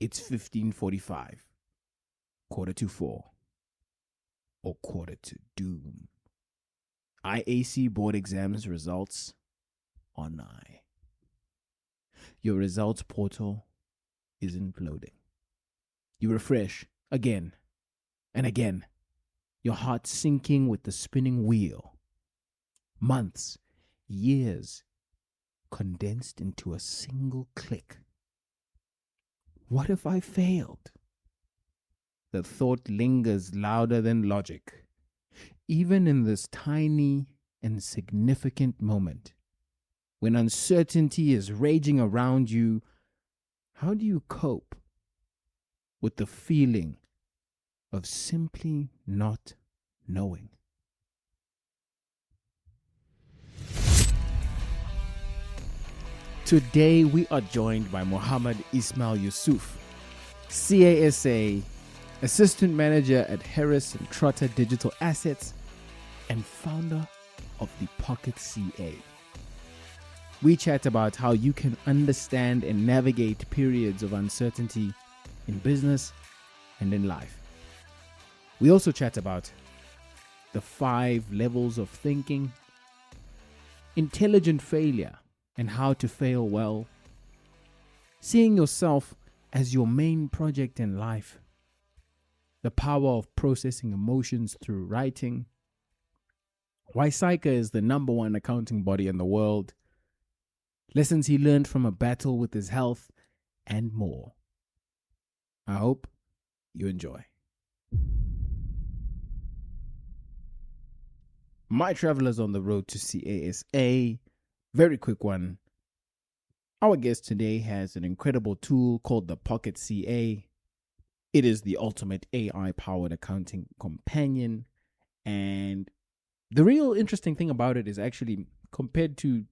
it's 15:45, 3:45, or quarter to doom. IAC board exams results are nigh. Your results portal is imploding. You refresh again and again, your heart sinking with the spinning wheel. Months, years, condensed into a single click. What if I failed? The thought lingers louder than logic. Even in this tiny and significant moment, when uncertainty is raging around you, how do you cope with the feeling of simply not knowing? Today, we are joined by Mohammed Ismail Yousuf, CASA, Assistant Manager at Harris and Trotter Digital Assets, and founder of the Pocket CA. We chat about how you can understand and navigate periods of uncertainty in business and in life. We also chat about the 5 levels of thinking, intelligent failure, and how to fail well, seeing yourself as your main project in life, the power of processing emotions through writing, why SAICA is the #1 accounting body in the world, lessons he learned from a battle with his health, and more. I hope you enjoy. My travelers on the road to CASA, very quick one. Our guest today has an incredible tool called the Pocket CA. It is the ultimate AI-powered accounting companion. And the real interesting thing about it is actually, compared to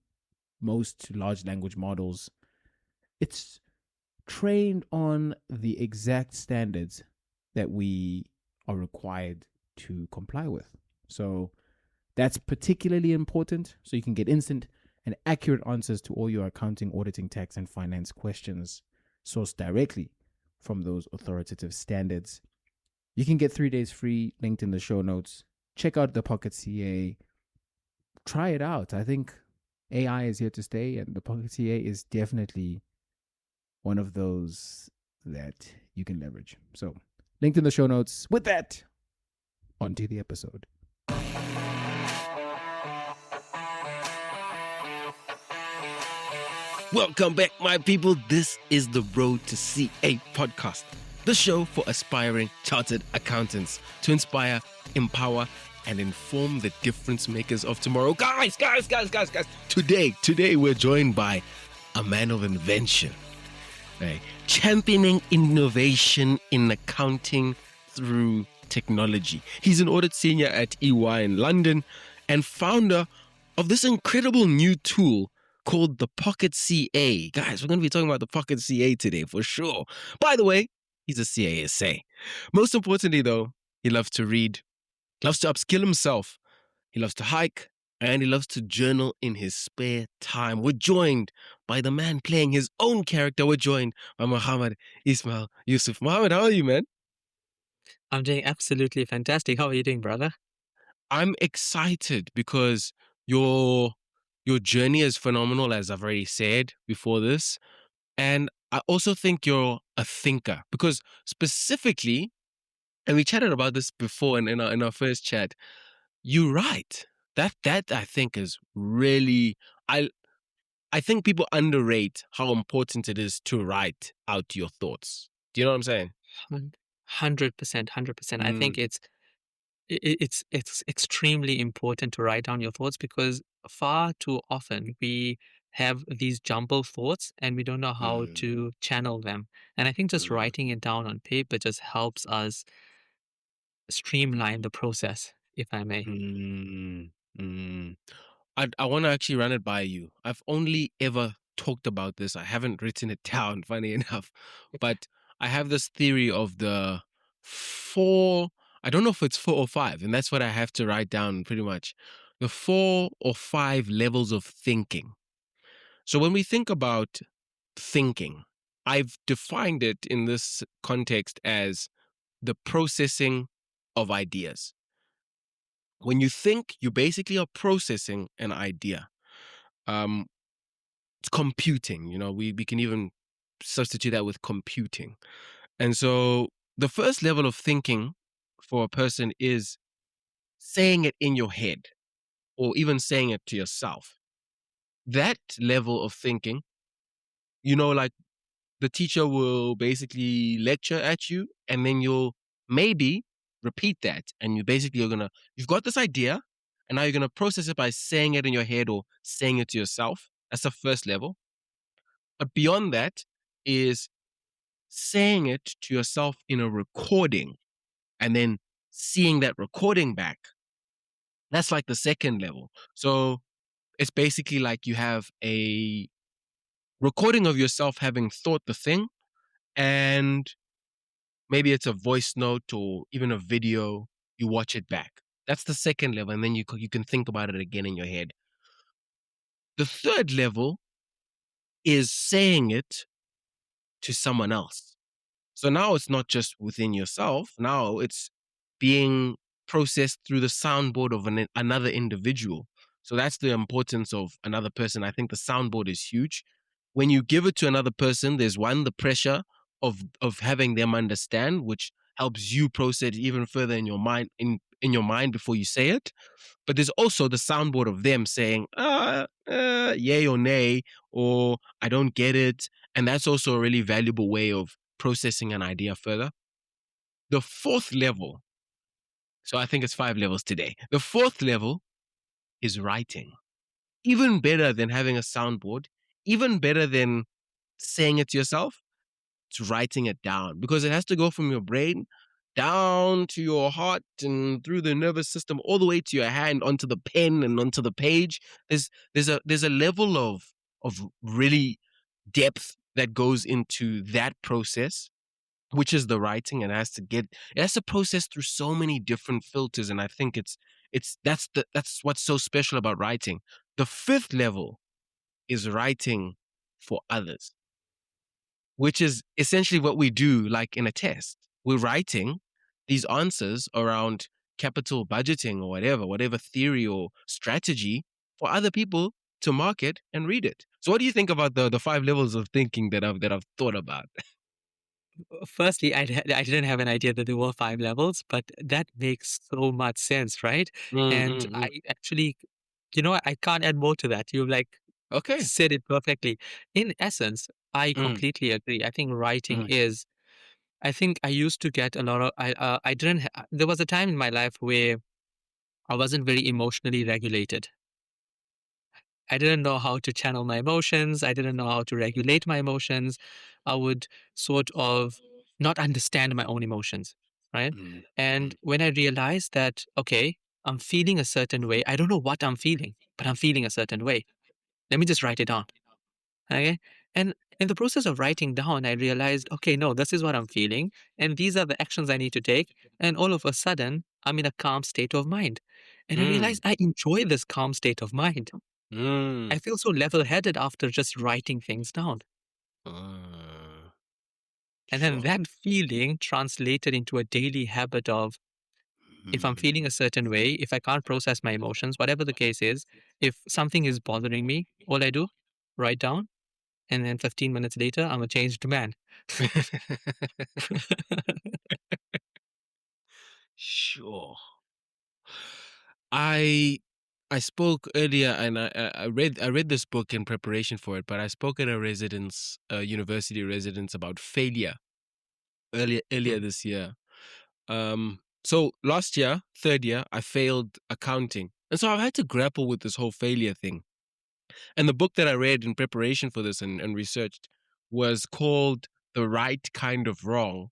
most large language models, it's trained on the exact standards that we are required to comply with. So that's particularly important, so you can get instant and accurate answers to all your accounting, auditing, tax, and finance questions sourced directly from those authoritative standards. You can get 3 days free, linked in the show notes. Check out the Pocket CA. Try it out. I think AI is here to stay, and the Pocket CA is definitely one of those that you can leverage. So, linked in the show notes. With that, on to the episode. Welcome back, my people. This is the Road to CA podcast, the show for aspiring chartered accountants to inspire, empower, and inform the difference makers of tomorrow. Guys. Today we're joined by a man of invention, right? Championing innovation in accounting through technology. He's an audit senior at EY in London and founder of this incredible new tool called the Pocket CA. Guys, we're going to be talking about the Pocket CA today for sure. By the way, he's a CASA. Most importantly, though, he loves to read, loves to upskill himself, he loves to hike, and he loves to journal in his spare time. We're joined by the man playing his own character. We're joined by Mohammed Ismail Yousuf. Mohammed, how are you, man? I'm doing absolutely fantastic. How are you doing, brother? I'm excited because your journey is phenomenal, as I've already said before this. And I also think you're a thinker because specifically, and we chatted about this before in our first chat, you write. That I think is really, I think people underrate how important it is to write out your thoughts. Do you know what I'm saying? 100%. I think it's extremely important to write down your thoughts because far too often we have these jumbled thoughts and we don't know how to channel them. And I think just writing it down on paper just helps us streamline the process, if I may. I want to actually run it by you. I've only ever talked about this. I haven't written it down, funny enough. But I have this theory of the 4, I don't know if it's 4 or 5, and that's what I have to write down pretty much. The 4 or 5 levels of thinking. So when we think about thinking, I've defined it in this context as the processing of ideas. When you think, you basically are processing an idea. It's computing, we can even substitute that with computing. And so the first level of thinking for a person is saying it in your head or even saying it to yourself. That level of thinking, like the teacher will basically lecture at you and then you'll maybe repeat that. And you've got this idea and now you're going to process it by saying it in your head or saying it to yourself. That's the first level. But beyond that is saying it to yourself in a recording and then seeing that recording back. That's like the second level. So it's basically like you have a recording of yourself having thought the thing, and maybe it's a voice note or even a video, you watch it back. That's the second level, and then you can think about it again in your head. The third level is saying it to someone else. So now it's not just within yourself. Now it's being processed through the soundboard of another individual. So that's the importance of another person. I think the soundboard is huge. When you give it to another person, there's the pressure of having them understand, which helps you process even further in your mind, in your mind before you say it. But there's also the soundboard of them saying, yay or nay, or I don't get it. And that's also a really valuable way of processing an idea further. The fourth level, so I think it's 5 levels today. The fourth level is writing. Even better than having a soundboard, even better than saying it to yourself, it's writing it down, because it has to go from your brain down to your heart and through the nervous system all the way to your hand, onto the pen and onto the page. There's a level of really depth that goes into that process, which is the writing, and it has to process through so many different filters. And I think that's what's so special about writing. The fifth level is writing for others, which is essentially what we do like in a test. We're writing these answers around capital budgeting or whatever theory or strategy for other people to market and read it. So what do you think about the 5 levels of thinking that I've thought about? Firstly, I didn't have an idea that there were 5 levels, but that makes so much sense, right? Mm, And mm, mm. I actually, I can't add more to that. You've Okay. said it perfectly. In essence, I Mm, completely agree. I think writing mm, is. I think I used to get a lot of. I didn't. There was a time in my life where I wasn't very emotionally regulated. I didn't know how to channel my emotions. I didn't know how to regulate my emotions. I would sort of not understand my own emotions, right? mm, And mm, when I realized that, okay, I'm feeling a certain way, I don't know what I'm feeling, but I'm feeling a certain way. Let me just write it down. Okay. And in the process of writing down, I realized, okay, no, this is what I'm feeling. And these are the actions I need to take. And all of a sudden, I'm in a calm state of mind. And I mm, realized I enjoy this calm state of mind. I mm. feel so level headed after just writing things down. Uh, And then sure. that feeling translated into a daily habit of, if I'm feeling a Mm. certain way, if I can't process my emotions, whatever the case is, if something is bothering me, all I do, write down. And then 15 minutes later, I'm a changed man. Sure. I I spoke earlier, and I read this book in preparation for it, but I spoke at a university residence about failure earlier Mm, this year. So last year, third year, I failed accounting, and so I've had to grapple with this whole failure thing. And the book that I read in preparation for this and researched was called "The Right Kind of Wrong."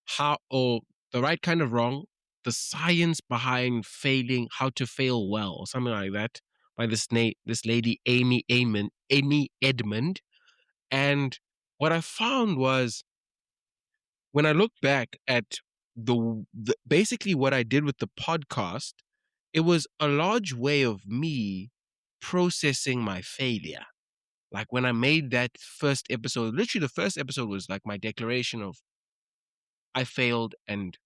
How or The Right Kind of Wrong, the science behind failing, how to fail well, or something like that, by this lady Amy Edmond. And what I found was, when I look back at the basically what I did with the podcast, it was a large way of me processing my failure. Like when I made that first episode, literally the first episode was like my declaration of I failed and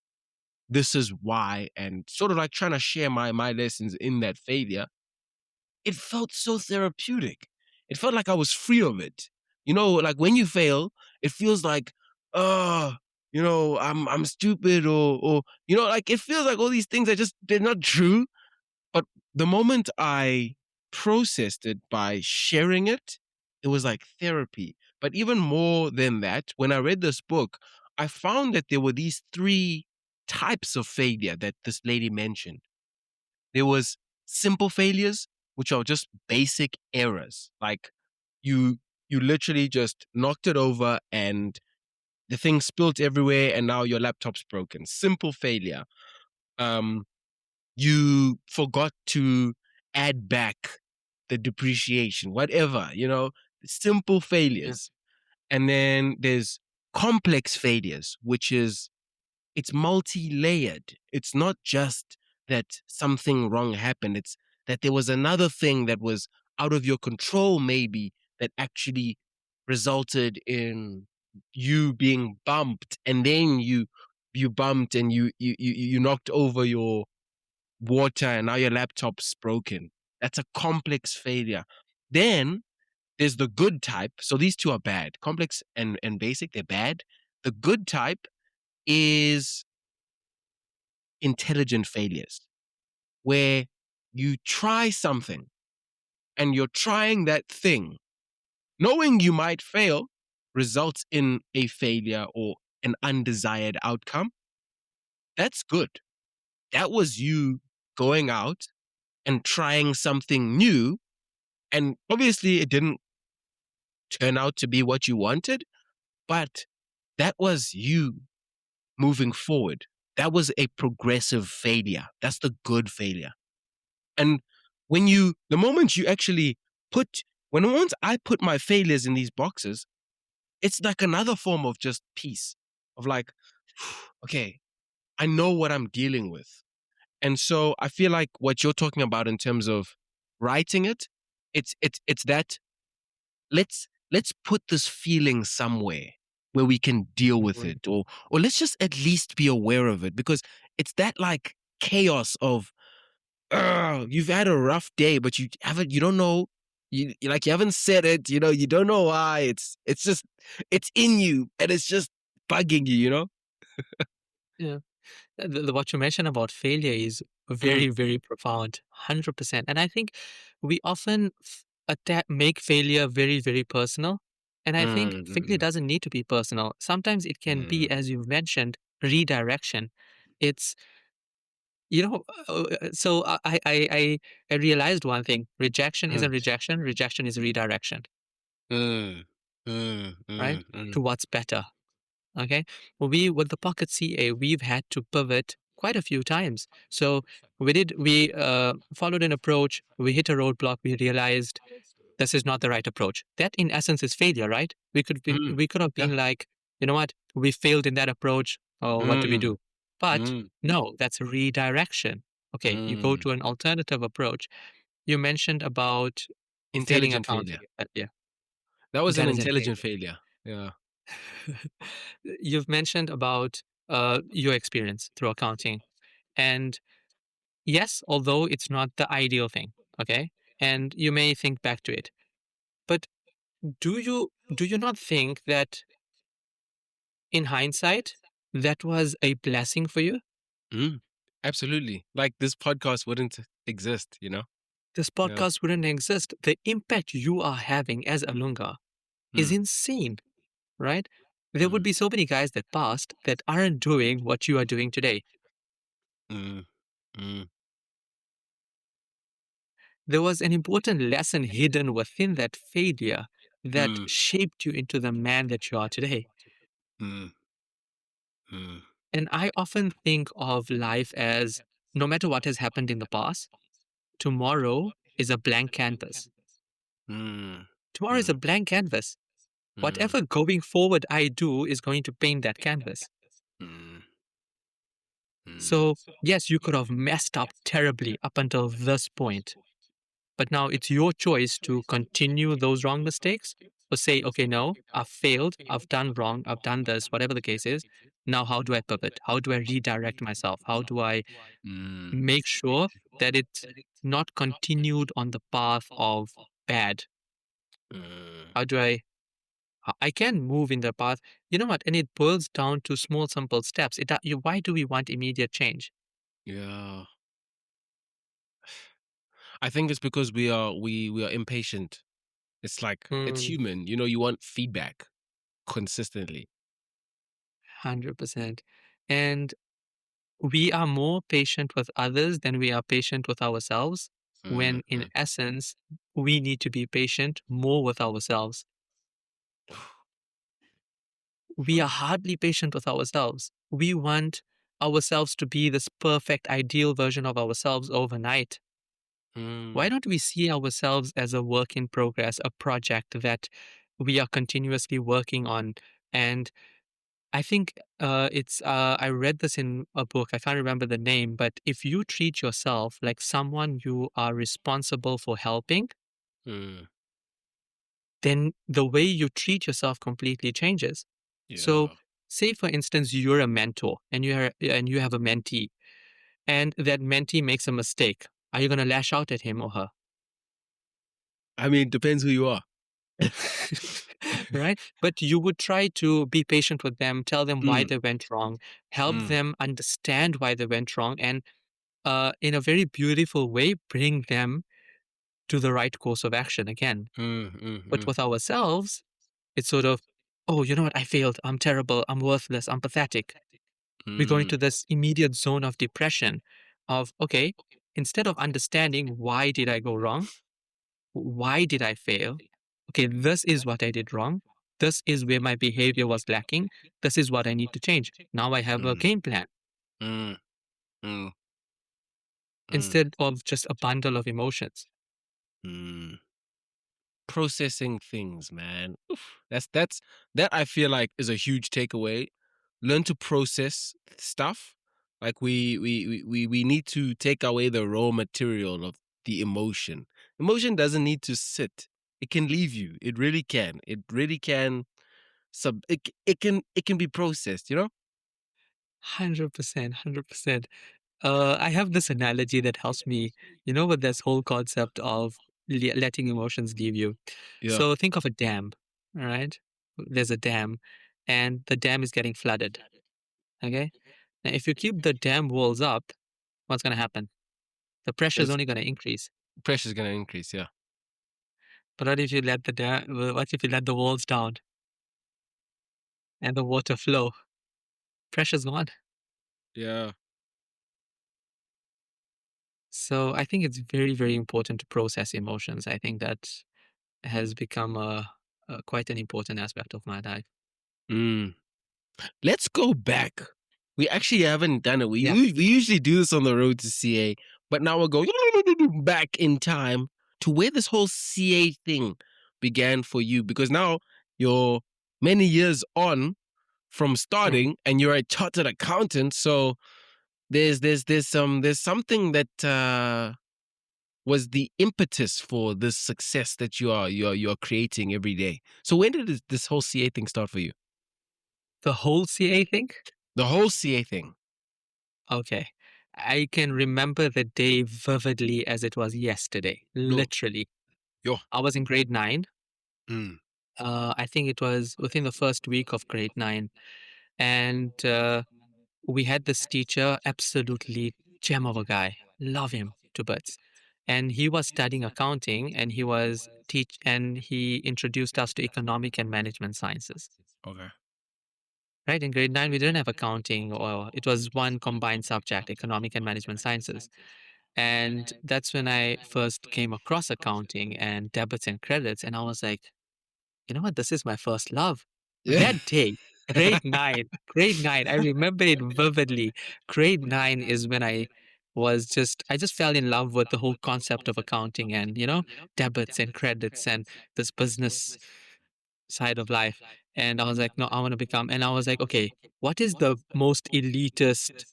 this is why, and sort of like trying to share my lessons in that failure. It felt so therapeutic. It felt like I was free of it. You know, like when you fail, it feels like, oh, you know, I'm stupid, or you know, like it feels like all these things are just they're not true. But the moment I processed it by sharing it, it was like therapy. But even more than that, when I read this book, I found that there were these three types of failure that this lady mentioned. There was simple failures, which are just basic errors. Like you you literally just knocked it over and the thing spilled everywhere and now your laptop's broken. Simple failure. Um, you forgot to add back the depreciation, whatever, you know, simple failures. And then there's complex failures, which is it's multi-layered. It's not just that something wrong happened. It's that there was another thing that was out of your control, maybe, that actually resulted in you being bumped, and then you bumped and you knocked over your water, and now your laptop's broken. That's a complex failure. Then there's the good type. So these two are bad. Complex and basic, they're bad. The good type is intelligent failures, where you try something and you're trying that thing, knowing you might fail, results in a failure or an undesired outcome. That's good. That was you going out and trying something new. And obviously, it didn't turn out to be what you wanted, but that was you moving forward. That was a progressive failure. That's the good failure. And the moment you actually once I put my failures in these boxes, it's like another form of just peace, of like, okay, I know what I'm dealing with. And so I feel like what you're talking about in terms of writing it, it's that let's put this feeling somewhere where we can deal with it, or let's just at least be aware of it, because it's that like chaos of you've had a rough day, but you don't know, you haven't said it, you know, you don't know why. It's just it's in you and it's just bugging you, you know? Yeah. What you mentioned about failure is Mm, very, very profound, 100%. And I think we often make failure very, very personal. And I think mm, failure mm, doesn't need to be personal. Sometimes it can be, mm, as you've mentioned, redirection. It's, you know, so I realized one thing: rejection isn't mm, rejection, rejection is redirection, mm, mm, right? mm, mm, To what's better. Okay. Well, we with the Pocket CA, we've had to pivot quite a few times. So we followed an approach, we hit a roadblock, we realized this is not the right approach. That in essence is failure, right? mm. We could have Yeah. been like, you know what, we failed in that approach. Oh, what do we Mm, do? But mm, no, that's redirection. Okay, you go mm. to an alternative approach. You mentioned about failing Intelligent accounting failure. earlier. That was an Intelligent intelligent failure. failure. Yeah. You've mentioned about your experience through accounting. And yes, although it's not the ideal thing, okay? And you may think back to it. But do you not think that in hindsight that was a blessing for you? Mm, absolutely. Like this podcast wouldn't exist, you know? This Yeah. podcast wouldn't exist. The impact you are having as a Lunga is Mm, insane, right? There would mm, be so many guys that passed that aren't doing what you are doing today. mm, mm, There was an important lesson hidden within that failure that mm, shaped you into the man that you are today. mm, mm, And I often think of life as no matter what has happened in the past, tomorrow is a blank canvas. mm, Tomorrow is a mm, blank canvas. mm, Whatever going forward I do is going to paint that canvas. mm, mm, So, yes, you could have messed up terribly up until this point, But now it's your choice to continue those wrong mistakes or say, okay, no, I've failed, I've done wrong, I've done this, whatever the case is. Now, how do I pivot? How do I redirect myself? How do I Mm, make sure that it's not continued on the path of bad? mm, How do I can move in the path. You know what? And it boils down to small, simple steps. Why do we want immediate change? yeah. I think it's because we are impatient. It's like it's Hmm, human. You know, you want feedback consistently. 100%. And we are more patient with others than we are patient with ourselves, when in Mm-hmm. essence, we need to be patient more with ourselves. We are hardly patient with ourselves. We want ourselves to be this perfect, ideal version of ourselves overnight. Why Mm, don't we see ourselves as a work in progress, a project that we are continuously working on? And I think I read this in a book, I can't remember the name, but if you treat yourself like someone you are responsible for helping, mm, then the way you treat yourself completely changes. So, yeah. say for instance, you're a mentor and you have a mentee, and that mentee makes a mistake. Are you going to lash out at him or her? I mean, it depends who you are. Right? But you would try to be patient with them, tell them why Mm, they went wrong, help mm, them understand why they went wrong, and in a very beautiful way, bring them to the right course of action again. mm, mm, But mm, with ourselves, it's sort of, oh, you know what? I failed. I'm terrible. I'm worthless. I'm pathetic. We go mm, into this immediate zone of depression of, okay, instead of understanding why did I go wrong? Why did I fail? Okay, this is what I did wrong. This is where my behavior was lacking. This is what I need to change. Now I have a mm, game plan mm, mm, mm, instead of just a bundle of emotions. mm. Processing things, man. Oof. That I feel like is a huge takeaway. Learn to process stuff. Like we need to take away the raw material of the emotion. Emotion doesn't need to sit. It can leave you. It really can. It really can it can be processed, you know? 100%, 100%. I have this analogy that helps me, with this whole concept of letting emotions leave you. Yeah. So think of a dam, all right? There's a dam, and the dam is getting flooded, okay? Now, if you keep the dam walls up, what's going to happen? The pressure is It's only going to increase. pressure's gonna increase, yeah. But what if you let the walls down and the water flow? Pressure's gone. Yeah. So I think it's very, very important to process emotions. I think that has become a quite an important aspect of my life. Mm. Let's go back. We actually haven't done it. Yeah. We usually do this on the road to CA, but now we're going back in time to where this whole CA thing began for you, because now you're many years on from Mm. starting and you're a chartered accountant. So there's something that was the impetus for this success that you're creating every day. So when did this whole CA thing start for you? The whole CA thing? The whole CA thing. Okay. I can remember the day vividly as it was yesterday. Yo, Literally. yo. I was in grade 9. Mm, I think it was within the first week of grade 9. And we had this teacher, absolutely gem of a guy. Love him to bits. And he was studying accounting, and he introduced us to economic and management sciences. okay. Right? In grade 9, we didn't have accounting, or it was one combined subject, economic and management sciences. And that's when I first came across accounting and debits and credits. And I was like, you know what? This is my first love. Yeah. That day, grade nine, I remember it vividly. Grade 9 is when I just fell in love with the whole concept of accounting and, debits and credits and this business side of life. And I was like, no, I want to and I was like, okay, what is the most elitist?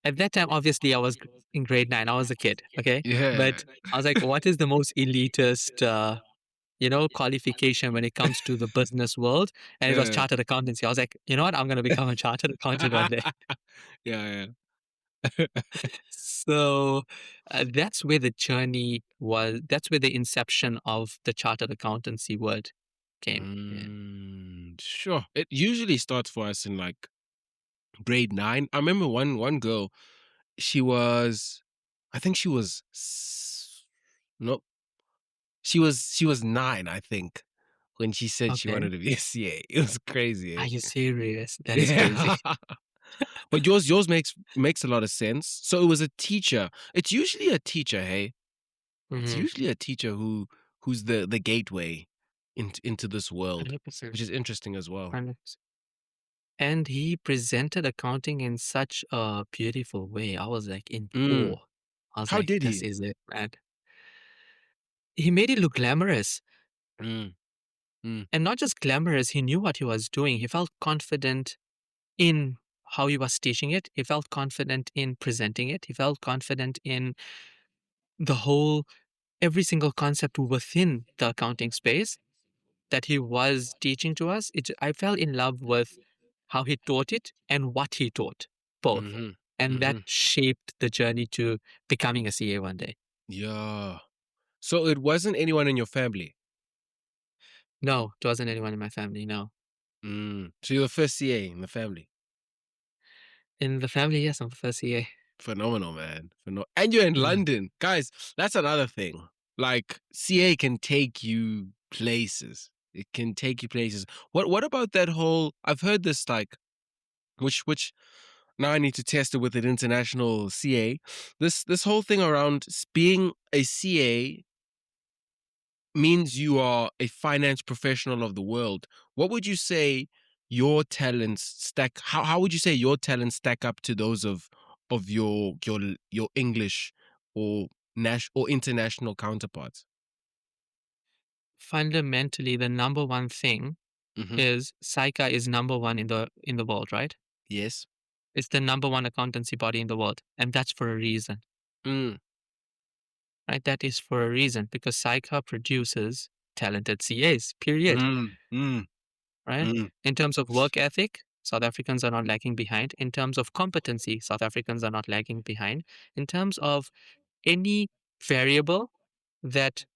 At that time, obviously, I was in grade 9. I was a kid, okay? Yeah. But I was like, what is the most elitist, qualification when it comes to the business world? And it was Yeah. chartered accountancy. I was like, you know what? I'm going to become a chartered accountant one day. Yeah, So that's where the journey was. That's where the inception of the chartered accountancy word came. Yeah. Sure. It usually starts for us in like grade 9. I remember one girl, she was I think she was no, she was 9, I think, when she said she Okay. wanted to be a CA. It was crazy, Are eh? you serious? That is crazy. Yeah. But yours makes a lot of sense. So it was a teacher. It's usually a teacher, hey? It's Mm-hmm. usually a teacher who's the gateway into this world, 100%. which is interesting as well. 100%. And he presented accounting in such a beautiful way. I was like in Mm. awe. I was How like, did this he? is it, man. He made it look glamorous. Mm. Mm. And not just glamorous, he knew what he was doing. He felt confident in how he was teaching it. He felt confident in presenting it. He felt confident in the whole, every single concept within the accounting space that he was teaching to us. I fell in love with how he taught it and what he taught, both. Mhm. And that Mhm. shaped the journey to becoming a CA one day. Yeah. So it wasn't anyone in your family? No, it wasn't anyone in my family, no. So you're the first CA in the family? In the family, yes, I'm the first CA. Phenomenal, man. And you're in Mm. London. Guys, that's another thing. Like, CA can take you places. It can take you places. What about that whole I've heard this like which now I need to test it with an international CA. This whole thing around being a CA means you are a finance professional of the world. What would you say your talents stack? How would you say your talents stack up to those of your English or or international counterparts? Fundamentally, the number one thing Hmm. is SAICA is number one in the world, right? Yes. It's the number one accountancy body in the world, and that's for a reason, Mm, right? That is for a reason because SAICA produces talented CAs, period, mm, mm, right? mm, In terms of work ethic, South Africans are not lagging behind. In terms of competency, South Africans are not lagging behind. In terms of any variable that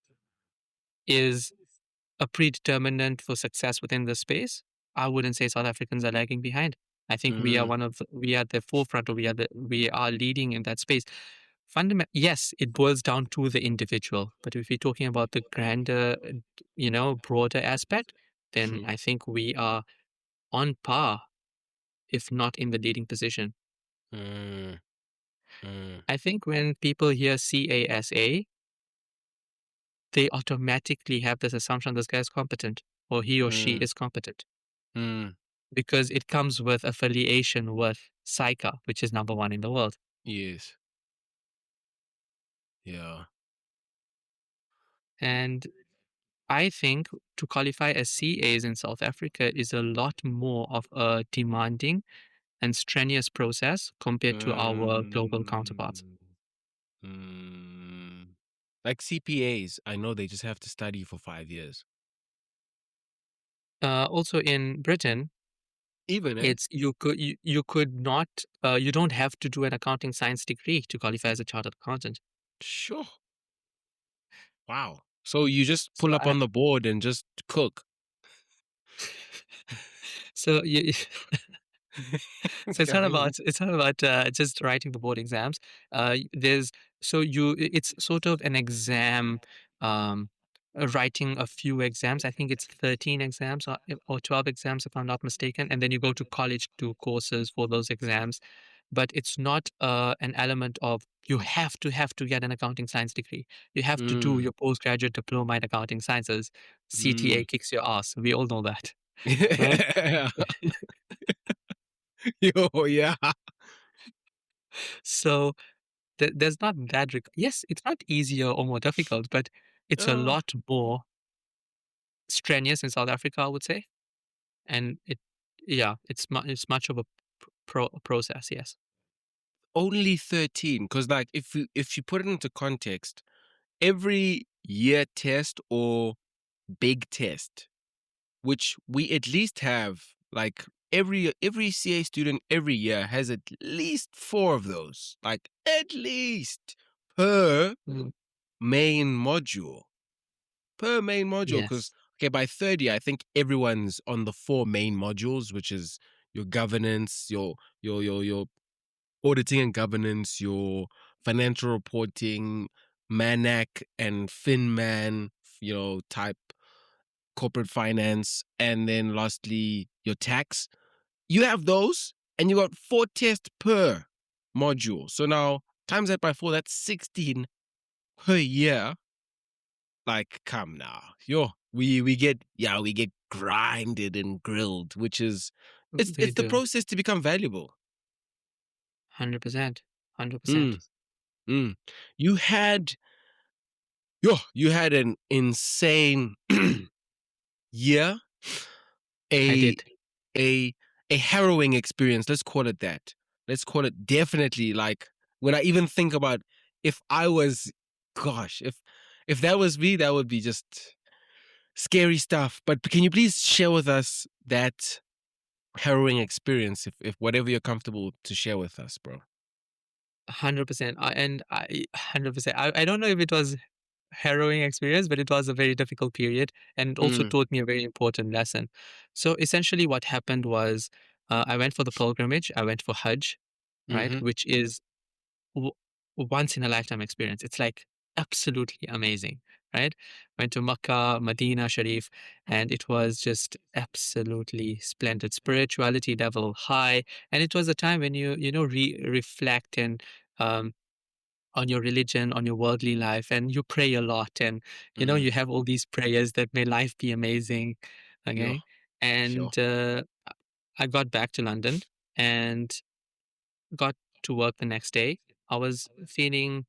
is a predeterminant for success within the space, I wouldn't say South Africans are lagging behind. I think mm, we are the forefront, or we are leading in that space. Yes, it boils down to the individual, but if we're talking about the grander, broader aspect, then mm, I think we are on par, if not in the leading position. mm, mm, I think when people hear CASA, they automatically have this assumption this guy is competent or he or she mm, is competent, mm. because it comes with affiliation with SAICA, which is number one in the world. Yes. Yeah. And I think to qualify as CAs in South Africa is a lot more of a demanding and strenuous process compared to our global counterparts. Mm, mm. Like CPAs, I know they just have to study for 5 years. Also in Britain, Even, eh? it's you could not you don't have to do an accounting science degree to qualify as a chartered accountant. Sure. Wow. So you just So pull up I on the board and just cook. so you So Carry on. it's not about just writing the board exams. There's so you it's sort of an exam, um, writing a few exams. I think it's 13 exams or 12 exams if I'm not mistaken, and then you go to college to do courses for those exams. But it's not an element of you have to get an accounting science degree. You have to do Mm, your postgraduate diploma in accounting sciences. CTA mm. kicks your ass. We all know that, right? Yeah. Yo, yeah. So there's not that yes, it's not easier or more difficult, but it's a Uh, lot more strenuous in South Africa, I would say. And it's much of a process, yes. only 13, because like if you put it into context, every year test or big test, which we at least have, like every CA student every year has at least 4 of those, like at least per Mm, main module. Per main module, because yes. okay, by third year, I think everyone's on the 4 main modules, which is your governance, your auditing and governance, your financial reporting, Manac and FinMan, type corporate finance, and then lastly your tax. You have those, and you got 4 tests per module. So now times that by 4, that's 16 per year. Like, come now, we get grinded and grilled, which is We it's the do. process to become valuable. 100%. 100%. Mm, mm. You had you had an insane year, I a did. a a harrowing experience. Let's call it that. Let's call it definitely, like, when I even think about, if I was, gosh, if that was me, that would be just scary stuff. But can you please share with us that harrowing experience, if whatever you're comfortable to share with us, bro? 100%. 100%. I don't know if it was harrowing experience, but it was a very difficult period and it also Mm, taught me a very important lesson. So essentially, what happened was I went for the pilgrimage. I went for Hajj, right, mm-hmm. which is w- once in a lifetime experience. It's like absolutely amazing, right? Went to Makkah, Medina Sharif, and it was just absolutely splendid. Spirituality level high, and it was a time when reflect and um, on your religion, on your worldly life, and you pray a lot, and Mm, you have all these prayers that may life be amazing, yo, okay? sure. And I got back to London and got to work the next day. I was feeling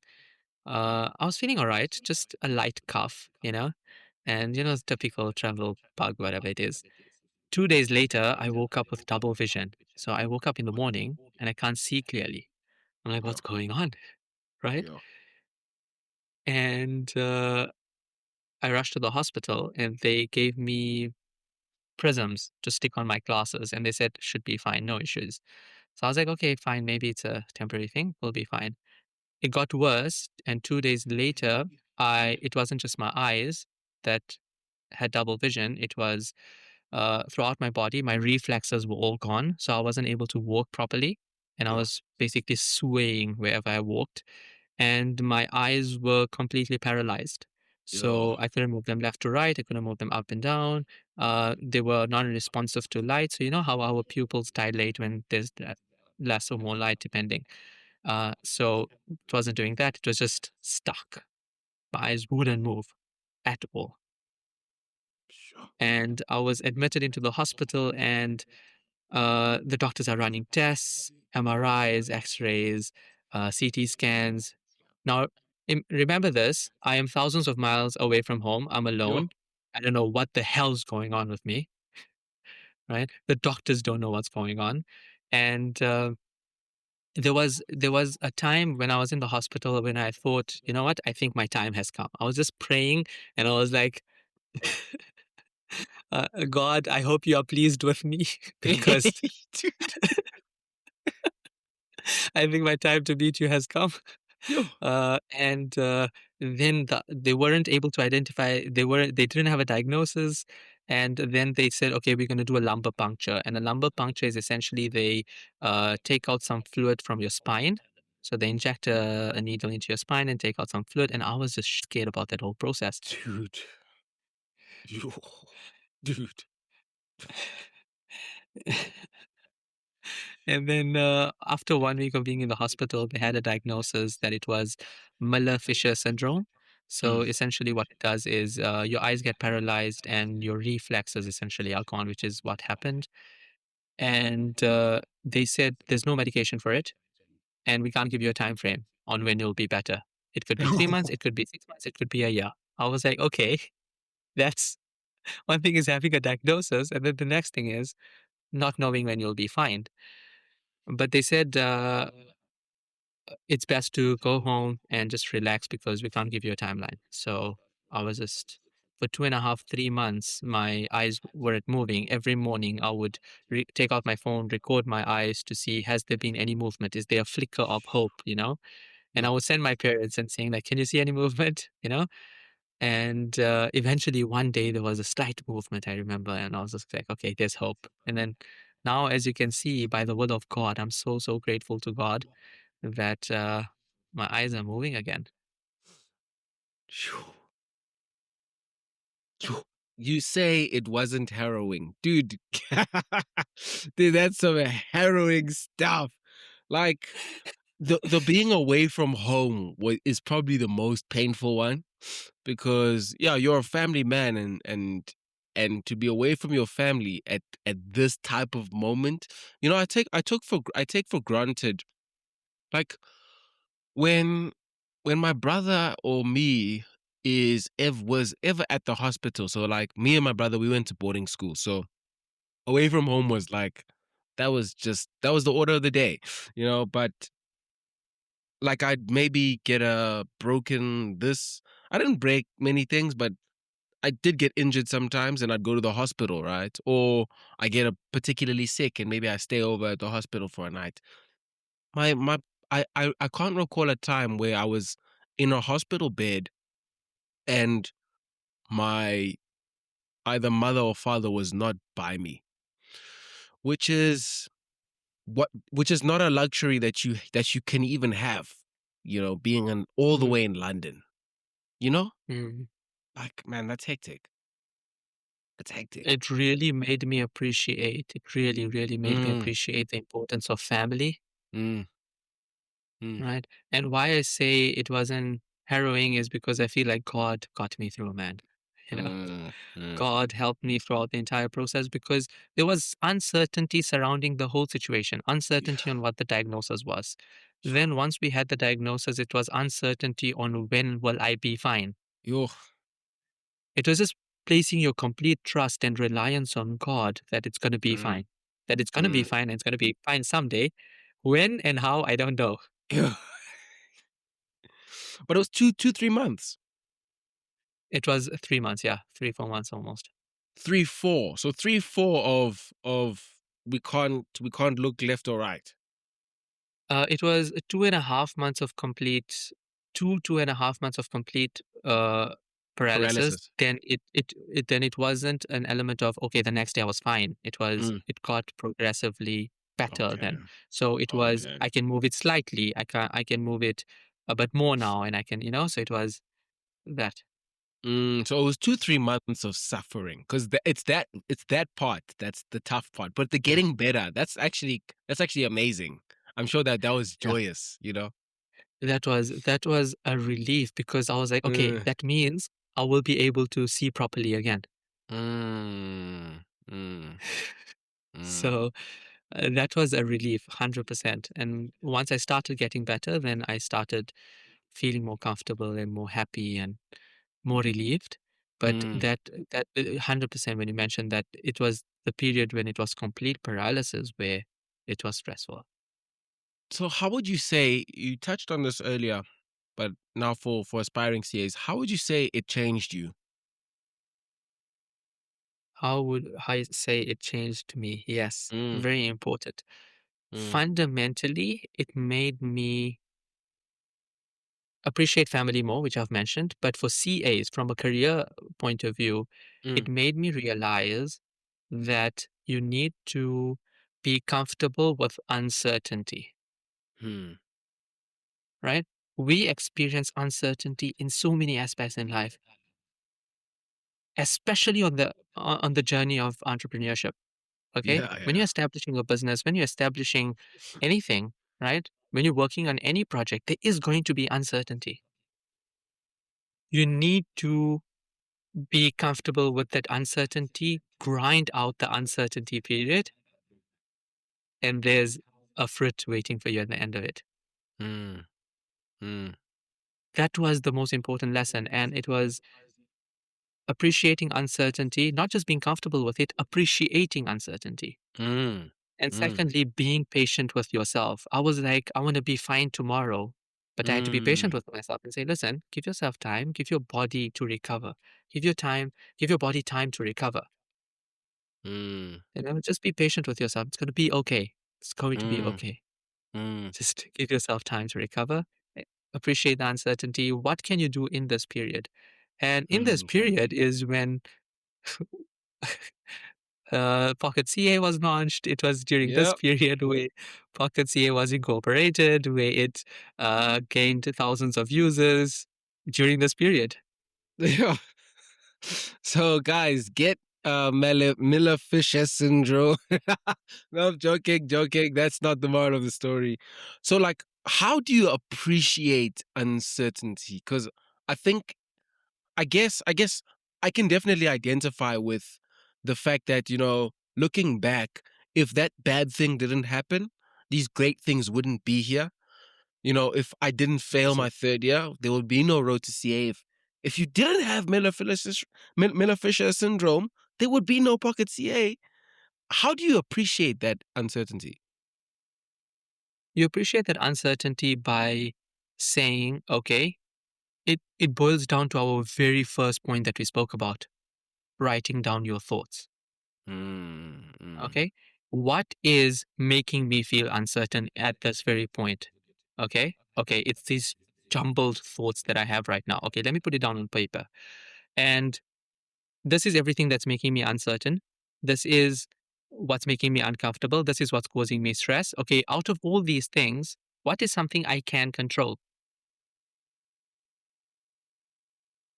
I was feeling all right, just a light cough, and typical travel bug, whatever it is. 2 days later, I woke up with double vision. So I woke up in the morning and I can't see clearly. I'm like, what's Yo, going on? Right? yo. And I rushed to the hospital and they gave me prisms to stick on my glasses and they said, should be fine, no issues. So I was like, okay, fine, maybe it's a temporary thing, we'll be fine. It got worse, and 2 days later, it wasn't just my eyes that had double vision. It was throughout my body. My reflexes were all gone, so I wasn't able to walk properly, and I Yo, was basically swaying wherever I walked, and my eyes were completely paralyzed. yo. So I couldn't move them left to right. I couldn't move them up and down. They were non-responsive to light. So you know how our pupils dilate when there's less or more light, depending. So it wasn't doing that. It was just stuck. My eyes wouldn't move at all. Sure. And I was admitted into the hospital, and the doctors are running tests, MRIs, X-rays, CT scans. Now, remember this: I am thousands of miles away from home. I'm Yo. alone. I don't know what the hell's going on with me. Right? The doctors don't know what's going on, and there was a time when I was in the hospital when I thought, you know what? I think my time has come. I was just praying, and I was like, God, I hope you are pleased with me because Dude. I think my time to meet you has come. Yo. And then they weren't able to identify. They didn't have a diagnosis, and then they said, okay, we're going to do a lumbar puncture. And a lumbar puncture is essentially they take out some fluid from your spine. So they inject a needle into your spine and take out some fluid. And I was just scared about that whole process. Dude. Yo. Dude. And then after 1 week of being in the hospital, they had a diagnosis that it was Miller-Fisher syndrome. So Mm. essentially, what it does is your eyes get paralyzed and your reflexes essentially are gone, which is what happened. And they said there's no medication for it, and we can't give you a time frame on when you'll be better. It could be 3 months, it could be 6 months, it could be a year. I was like, okay, that's one thing is having a diagnosis, and then the next thing is not knowing when you'll be fine. But they said it's best to go home and just relax because we can't give you a timeline. So I was just, for 2.5, 3 months, my eyes weren't moving. Every morning I would take out my phone, record my eyes to see, has there been any movement? Is there a flicker of hope, you know? And I Mm. would send my parents and saying like, can you see any movement? You know? And eventually one day there was a slight movement, I remember. And I was just like, okay, there's hope. And then now, as you can see, by the word of God, I'm so, so grateful to God that my eyes are moving again. Phew. Phew. You say it wasn't harrowing, dude. Dude, that's some harrowing stuff. Like the being away from home is probably the most painful one, because yeah, you're a family man, and to be away from your family at this type of moment, I take for granted, like when my brother or me was ever at the hospital. So like me and my brother, we went to boarding school, so away from home was like, that was the order of the day, but like I'd maybe get a broken this. I didn't break many things, but I did get injured sometimes, and I'd go to the hospital, right? Or I get a particularly sick, and maybe I stay over at the hospital for a night. My I can't recall a time where I was in a hospital bed and my either mother or father was not by me, which is which is not a luxury that you can even have, being all the Mm, way in London. You know? mm. Like, man, that's hectic. That's hectic. It really made me appreciate, it really, really made me Mm, appreciate the importance of family, mm, mm, right? And why I say it wasn't harrowing is because I feel like God got me through, man. You know, mm, mm. God helped me throughout the entire process because there was uncertainty surrounding the whole situation, uncertainty Yeah. on what the diagnosis was. Sure. Then once we had the diagnosis, it was uncertainty on when will I be fine. Yo. It was just placing your complete trust and reliance on God that it's going to be Mm, fine, that it's going to be mm. fine and it's going to be fine someday. When and how, I don't know. Yeah. But it was 3 months. It was 3 months, yeah, 3, 4 months almost. 3, 4. So 3, 4 of we can't look left or right. It was 2.5 months of complete, 2.5 months of complete paralysis. Paralysis. Then then it wasn't an element of okay, the next day I was fine. Mm. It got progressively better Okay. then. So it was Okay. I can move it slightly. I can move it a bit more now, and I can so it was that. So it was 2, 3 months of suffering, because it's that part that's the tough part. But the getting better, that's actually amazing. I'm sure that was Yeah. joyous. That was a relief because I was like, okay, Mm, that means I will be able to see properly again. mm, mm, mm, So that was a relief, 100%. And once I started getting better, then I started feeling more comfortable and more happy and more relieved. But mm. that 100% when you mentioned that it was the period when it was complete paralysis where it was stressful. So how would you say, you touched on this earlier, but now for aspiring CAs, how would you say it changed you? How would I say it changed me? Yes, Mm, very important. mm, Fundamentally, it made me appreciate family more, which I've mentioned. But for CAs, from a career point of view, mm, it made me realize that you need to be comfortable with uncertainty, hmm. right? We experience uncertainty in so many aspects in life, especially on the journey of entrepreneurship. Okay, Yeah, when yeah. you're establishing a business, when you're establishing anything, right? When you're working on any project, there is going to be uncertainty. You need to be comfortable with that uncertainty, grind out the uncertainty period, and there's a fruit waiting for you at the end of it. Mm, mm, That was the most important lesson. And it was appreciating uncertainty, not just being comfortable with it, appreciating uncertainty. mm. And Mm, secondly, being patient with yourself. I was like, I want to be fine tomorrow. But I had to be patient mm, with myself and say, listen, give yourself time, give your body to recover. Give your body time to recover. mm, Just be patient with yourself. It's going to be okay. It's going to be mm, okay. mm, Just give yourself time to recover. Appreciate the uncertainty. What can you do in this period? And in this okay. period is when Pocket CA was launched. It was during this Yep. period where Pocket CA was incorporated, where it gained thousands of users during this period. Yeah. So, guys, get Miller Fisher syndrome. No, I'm joking, joking. That's not the moral of the story. So, like, how do you appreciate uncertainty? Because I think, I guess, I can definitely identify with the fact that, looking back, if that bad thing didn't happen, these great things wouldn't be here. If I didn't fail So my third year, there would be no road to CA. If you didn't have Miller-Fisher syndrome, there would be no pocket CA. How do you appreciate that uncertainty? you appreciate that uncertainty by saying, okay, it boils down to our very first point that we spoke about, writing down your thoughts. Mm, mm, Okay. What is making me feel uncertain at this very point? Okay. Okay. It's these jumbled thoughts that I have right now. Okay. Let me put it down on paper. And this is everything that's making me uncertain. This is what's making me uncomfortable. This is what's causing me stress. Okay. Out of all these things, what is something I can control?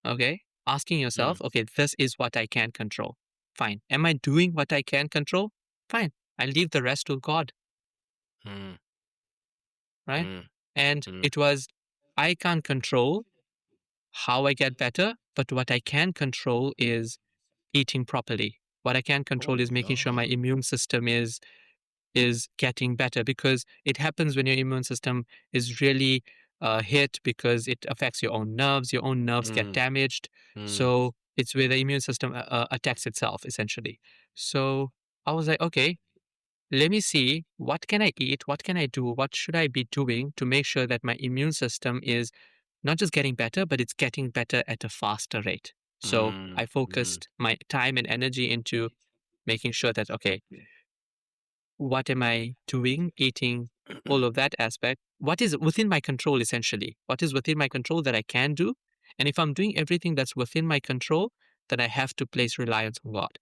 Okay. Asking mm, yourself, okay, this is what I can control. Fine. Am I doing what I can control? Fine. I leave the rest to God. mm, Right? mm, And mm. it was, I can't control how I get better, but what I can control is eating properly. What I can Oh, control is making sure my yeah. immune system is getting better, because it happens when your immune system is really hit, because it affects your own nerves. Your own nerves get Mm, damaged. mm, So it's where the immune system attacks itself, essentially. So I was like, okay, let me see, what can I eat? What can I do? What should I be doing to make sure that my immune system is not just getting better, but it's getting better at a faster rate? So mm, I mm, focused my time and energy into making sure that, okay, what am I doing, eating, all of that aspect? What is within my control, essentially? What is within my control that I can do? And if I'm doing everything that's within my control, then I have to place reliance on God.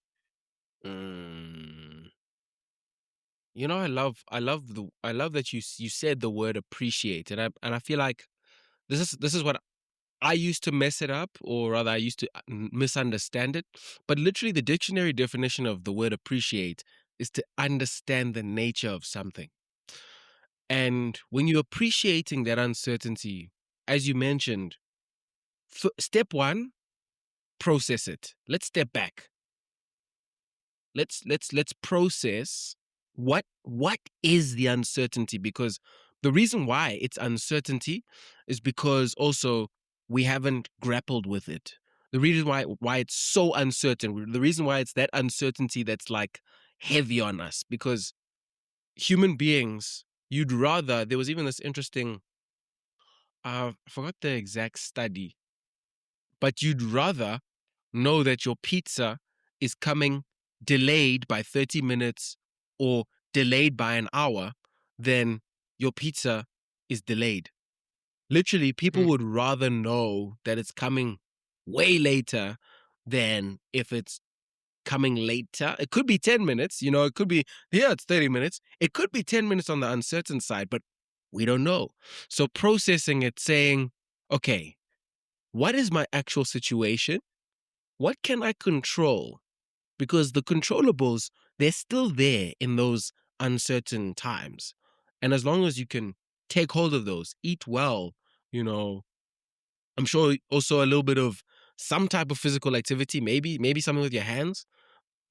mm. I love that you said the word appreciate, and I feel like this is what I used to mess it up, or rather, I used to misunderstand it. But literally, the dictionary definition of the word appreciate is to understand the nature of something. And when you're appreciating that uncertainty, as you mentioned, step one, process it. Let's step back. Let's process what is the uncertainty, because the reason why it's uncertainty is because also we haven't grappled with it. The reason why it's so uncertain, the reason why it's that uncertainty that's like heavy on us, because human beings, you'd rather, there was even this interesting, I forgot the exact study, but you'd rather know that your pizza is coming delayed by 30 minutes or delayed by an hour than your pizza is delayed. Literally, people Mm. would rather know that it's coming way later than if it's coming later. It could be 10 minutes, it could be, yeah, it's 30 minutes. It could be 10 minutes on the uncertain side, but we don't know. So processing it, saying, okay, what is my actual situation? What can I control? Because the controllables, they're still there in those uncertain times. And as long as you can take hold of those, eat well, you know, I'm sure also a little bit of some type of physical activity, maybe something with your hands.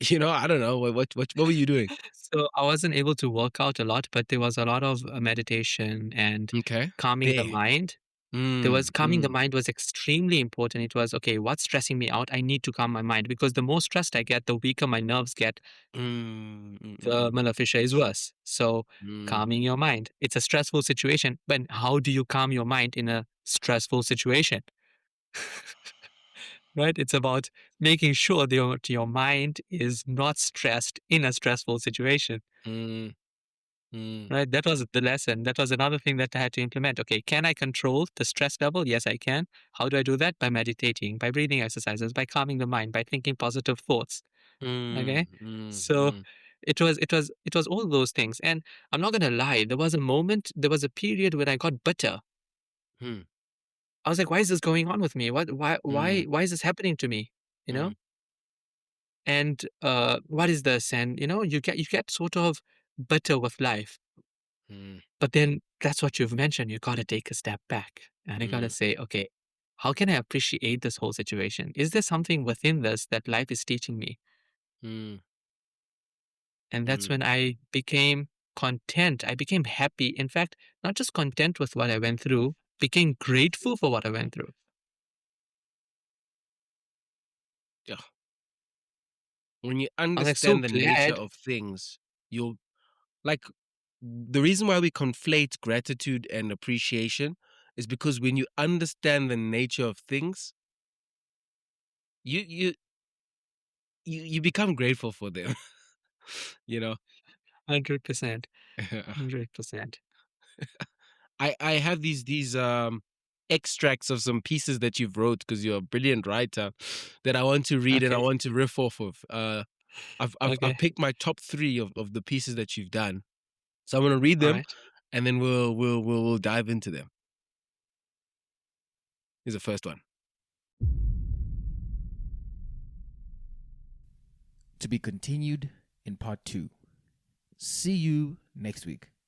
I don't know. What were you doing? So I wasn't able to work out a lot, but there was a lot of meditation and Okay. calming the There. mind. There was calming the mind was extremely important. It was, okay, what's stressing me out? I need to calm my mind, because the more stressed I get, the weaker my nerves get, the maleficia is worse. So calming your mind. It's a stressful situation. But how do you calm your mind in a stressful situation? Right? It's about making sure that your mind is not stressed in a stressful situation. Right? That was the lesson. That was another thing that I had to implement. Okay, can I control the stress level? Yes, I can. How do I do that? By meditating, by breathing exercises, by calming the mind, by thinking positive thoughts. Okay. So it was all those things. And I'm not gonna lie, there was a period when I got bitter. I was like, why is this going on with me? Why is this happening to me? You know? And what is this? And you get sort of bitter with life. But then that's what you've mentioned. You gotta take a step back and you gotta say, okay, how can I appreciate this whole situation? Is there something within this that life is teaching me? And that's when I became content. I became happy. In fact, not just content with what I went through, became grateful for what I went through. Yeah. When you I was like so understand the nature glad. of things, you'll like the reason why we conflate gratitude and appreciation is because when you understand the nature of things, you you you become grateful for them. you know 100%. 100%. I have these extracts of some pieces that you've wrote because you're a brilliant writer that I want to read and I Okay. want to riff off of. I've Okay. picked my top 3 of the pieces that you've done, so I'm gonna read All them right. and then we'll dive into them. Here's the first one. To be continued in part 2. See you next week.